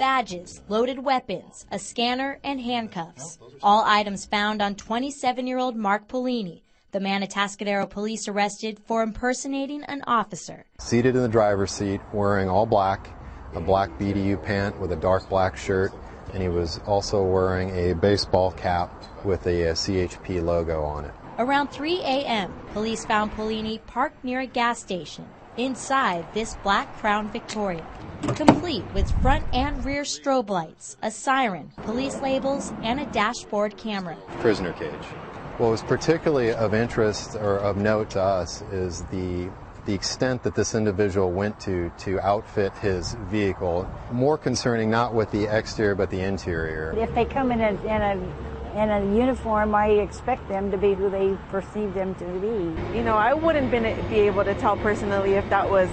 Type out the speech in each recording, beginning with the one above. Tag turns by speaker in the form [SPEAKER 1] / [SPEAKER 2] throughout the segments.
[SPEAKER 1] badges, loaded weapons, a scanner, and handcuffs. All items found on 27-year-old Mark Polini, the man Atascadero police arrested for impersonating an officer.
[SPEAKER 2] Seated in the driver's seat, wearing all black, a black BDU pant with a dark black shirt, and he was also wearing a baseball cap with a CHP logo on it.
[SPEAKER 1] Around 3 a.m., police found Polini parked near a gas station inside this black Crown Victoria, complete with front and rear strobe lights, a siren, police labels, and a dashboard camera.
[SPEAKER 2] Prisoner cage. What was particularly of interest or of note to us is the extent that this individual went to outfit his vehicle. More concerning not with the exterior but the interior.
[SPEAKER 3] If they come in a uniform, I expect them to be who they perceive them to be.
[SPEAKER 4] You know, I wouldn't be able to tell personally if that was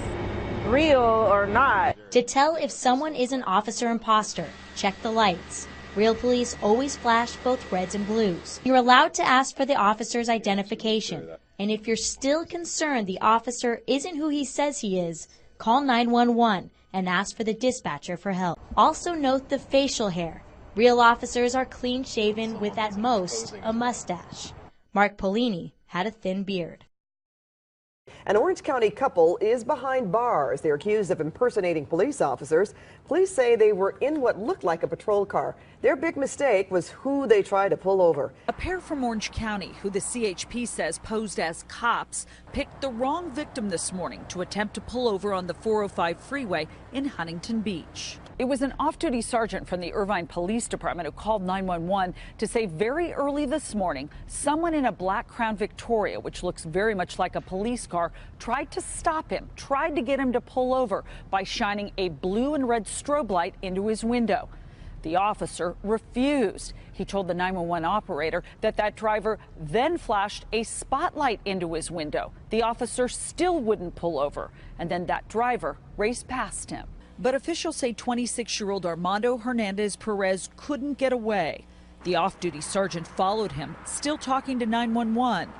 [SPEAKER 4] real or not.
[SPEAKER 1] To tell if someone is an officer imposter, check the lights. Real police always flash both reds and blues. You're allowed to ask for the officer's identification. And if you're still concerned the officer isn't who he says he is, call 911 and ask for the dispatcher for help. Also note the facial hair. Real officers are clean-shaven with at most a mustache. Mark Polini had a thin beard.
[SPEAKER 5] An Orange County couple is behind bars. They're accused of impersonating police officers. Police say they were in what looked like a patrol car. Their big mistake was who they tried to pull over.
[SPEAKER 6] A pair from Orange County, who the CHP says posed as cops, picked the wrong victim this morning to attempt to pull over on the 405 freeway in Huntington Beach. It was an off-duty sergeant from the Irvine Police Department who called 911 to say very early this morning, someone in a black Crown Victoria, which looks very much like a police car, tried to stop him, tried to get him to pull over by shining a blue and red strobe light into his window. The officer refused. He told the 911 operator that driver then flashed a spotlight into his window. The officer still wouldn't pull over, and then that driver raced past him. But officials say 26-year-old Armando Hernandez Perez couldn't get away. The off-duty sergeant followed him, still talking to 911.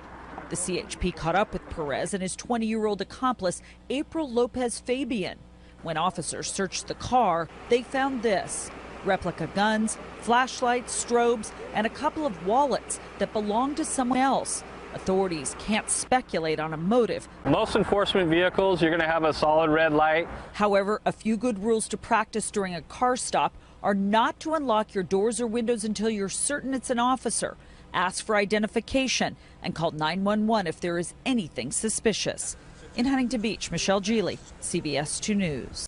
[SPEAKER 6] The CHP caught up with Perez and his 20-year-old accomplice, April Lopez Fabian. When officers searched the car, they found this: replica guns, flashlights, strobes, and a couple of wallets that belonged to someone else. Authorities can't speculate on a motive.
[SPEAKER 7] Most enforcement vehicles, you're going to have a solid red light.
[SPEAKER 6] However, a few good rules to practice during a car stop are not to unlock your doors or windows until you're certain it's an officer. Ask for identification and call 911 if there is anything suspicious. In Huntington Beach, Michelle Geely, CBS 2 News.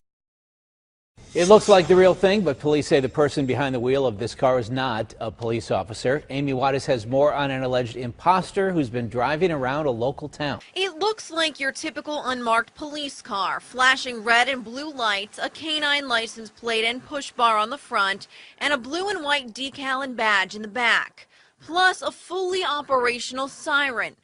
[SPEAKER 8] It looks like the real thing, but police say the person behind the wheel of this car is not a police officer. Amy Wattis has more on an alleged imposter who's been driving around a local town.
[SPEAKER 9] It looks like your typical unmarked police car, flashing red and blue lights, a canine license plate and push bar on the front, and a blue and white decal and badge in the back, plus a fully operational siren.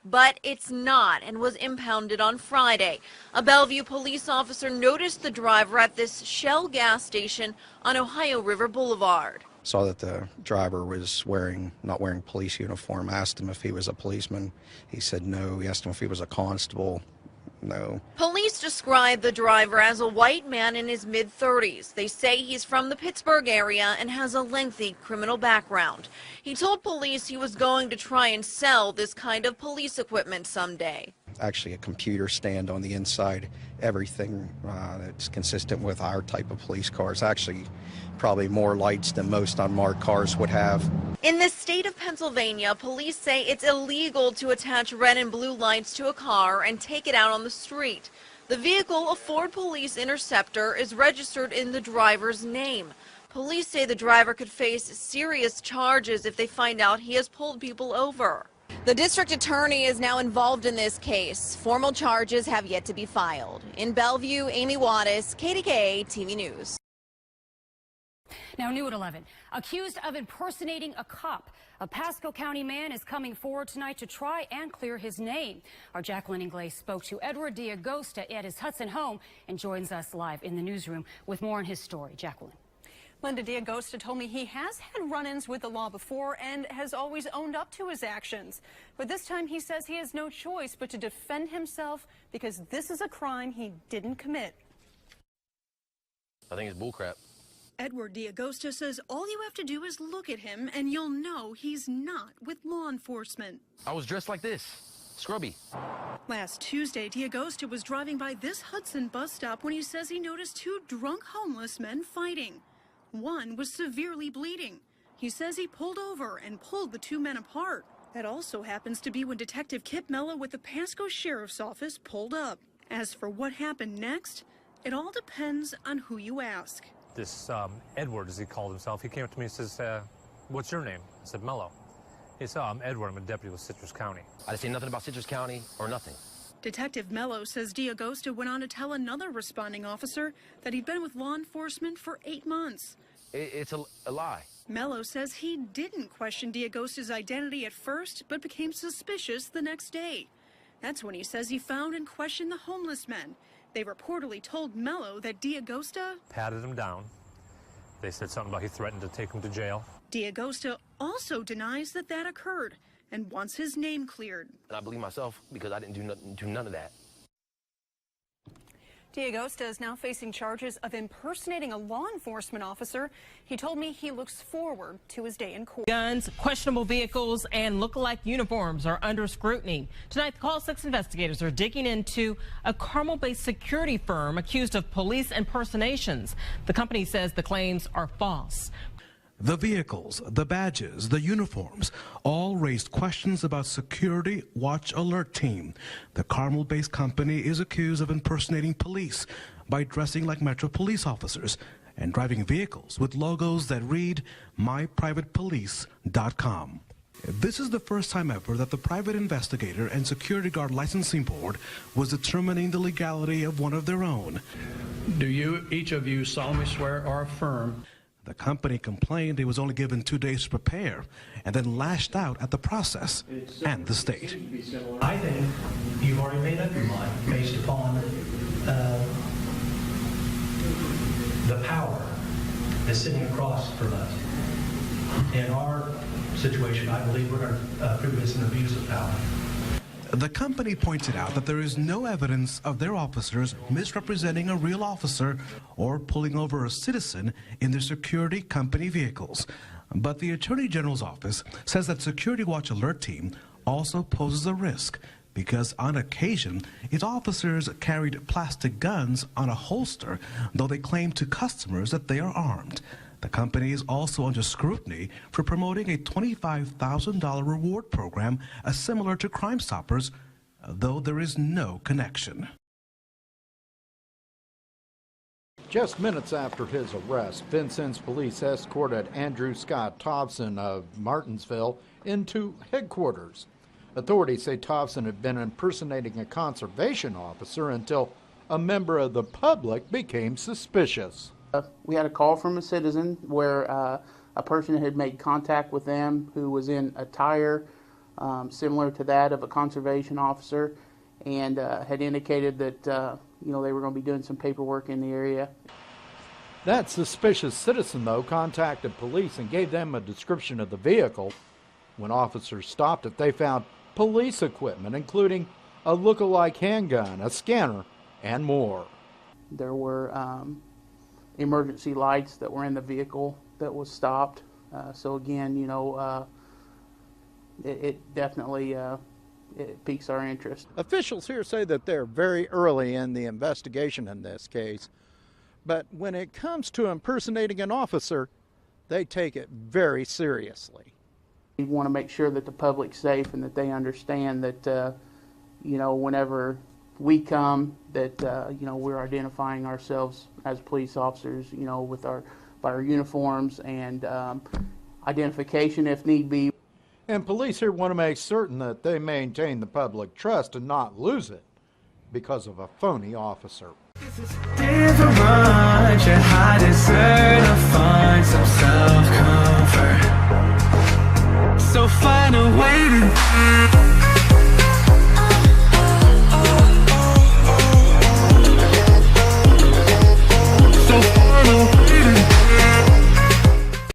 [SPEAKER 9] But it's not, and was impounded on Friday. A Bellevue police officer noticed the driver at this Shell gas station on Ohio River Boulevard.
[SPEAKER 10] Saw that the driver was not wearing police uniform. Asked him if he was a policeman. He said no. He asked him if he was a constable. No.
[SPEAKER 9] Police describe the driver as a white man in his mid-30s. They say he's from the Pittsburgh area and has a lengthy criminal background. He told police he was going to try and sell this kind of police equipment someday.
[SPEAKER 10] Actually, a computer stand on the inside, everything that's consistent with our type of police cars. Actually, probably more lights than most unmarked cars would have.
[SPEAKER 9] In the state of Pennsylvania, police say it's illegal to attach red and blue lights to a car and take it out on the street. The vehicle, a Ford Police Interceptor, is registered in the driver's name. Police say the driver could face serious charges if they find out he has pulled people over. The district attorney is now involved in this case. Formal charges have yet to be filed. In Bellevue, Amy Wattis, KDKA TV News.
[SPEAKER 11] Now new at 11, accused of impersonating a cop. A Pasco County man is coming forward tonight to try and clear his name. Our Jacqueline Inglés spoke to Edward D'Agosta at his Hudson home and joins us live in the newsroom with more on his story. Jacqueline.
[SPEAKER 12] Linda D'Agosta told me he has had run-ins with the law before and has always owned up to his actions. But this time he says he has no choice but to defend himself because this is a crime he didn't commit.
[SPEAKER 13] I think it's bullcrap.
[SPEAKER 12] Edward D'Agosta says all you have to do is look at him and you'll know he's not with law enforcement.
[SPEAKER 13] I was dressed like this, scrubby.
[SPEAKER 12] Last Tuesday, D'Agosta was driving by this Hudson bus stop when he says he noticed two drunk homeless men fighting. One was severely bleeding. He says he pulled over and pulled the two men apart. That also happens to be when Detective Kip Mello with the Pasco Sheriff's Office pulled up. As for what happened next, it all depends on who you ask.
[SPEAKER 14] This Edward, as he called himself, he came up to me and says, what's your name? I said, Mello. He said, I'm Edward, I'm a deputy with Citrus County.
[SPEAKER 13] I didn't say nothing about Citrus County or nothing.
[SPEAKER 12] Detective Mello says D'Agosta went on to tell another responding officer that he'd been with law enforcement for 8 months.
[SPEAKER 13] It's a lie.
[SPEAKER 12] Mello says he didn't question D'Agosta's identity at first, but became suspicious the next day. That's when he says he found and questioned the homeless men. They reportedly told Mello that D'Agosta
[SPEAKER 14] patted him down. They said something about he threatened to take him to jail.
[SPEAKER 12] D'Agosta also denies that that occurred and wants his name cleared.
[SPEAKER 13] And I believe myself because I didn't do none of that.
[SPEAKER 12] D'Agosta is now facing charges of impersonating a law enforcement officer. He told me he looks forward to his day in court.
[SPEAKER 15] Guns, questionable vehicles, and look-alike uniforms are under scrutiny. Tonight, the Call 6 investigators are digging into a Carmel-based security firm accused of police impersonations. The company says the claims are false.
[SPEAKER 16] The vehicles, the badges, the uniforms all raised questions about Security Watch Alert Team. The Carmel-based company is accused of impersonating police by dressing like Metro police officers and driving vehicles with logos that read myprivatepolice.com. This is the first time ever that the private investigator and security guard licensing board was determining the legality of one of their own.
[SPEAKER 17] Do you, each of you, solemnly swear or affirm?
[SPEAKER 16] The company complained it was only given 2 days to prepare and then lashed out at the process and the state.
[SPEAKER 17] I think you've already made up your mind based upon the power that's sitting across from us. In our situation, I believe we're going to prove it's an abuse of power.
[SPEAKER 16] The company pointed out that there is no evidence of their officers misrepresenting a real officer or pulling over a citizen in their security company vehicles. But the Attorney General's office says that Security Watch Alert Team also poses a risk because on occasion its officers carried plastic guns on a holster, though they claim to customers that they are armed. The company is also under scrutiny for promoting a $25,000 reward program similar to Crime Stoppers, though there is no connection.
[SPEAKER 18] Just minutes after his arrest, Vincennes police escorted Andrew Scott Thompson of Martinsville into headquarters. Authorities say Thompson had been impersonating a conservation officer until a member of the public became suspicious.
[SPEAKER 19] We had a call from a citizen where a person had made contact with them who was in attire similar to that of a conservation officer and had indicated that they were going to be doing some paperwork in the area.
[SPEAKER 18] That suspicious citizen, though, contacted police and gave them a description of the vehicle. When officers stopped it, they found police equipment, including a look-alike handgun, a scanner, and more.
[SPEAKER 19] There were emergency lights that were in the vehicle that was stopped. So again, it definitely it piques our interest.
[SPEAKER 18] Officials here say that they're very early in the investigation in this case, but when it comes to impersonating an officer, they take it very seriously.
[SPEAKER 19] We want to make sure that the public's safe and that they understand that, whenever we come, that we're identifying ourselves as police officers, with by our uniforms and identification if need be.
[SPEAKER 18] And police here want to make certain that they maintain the public trust and not lose it because of a phony officer.
[SPEAKER 20] Different, your heart is certified.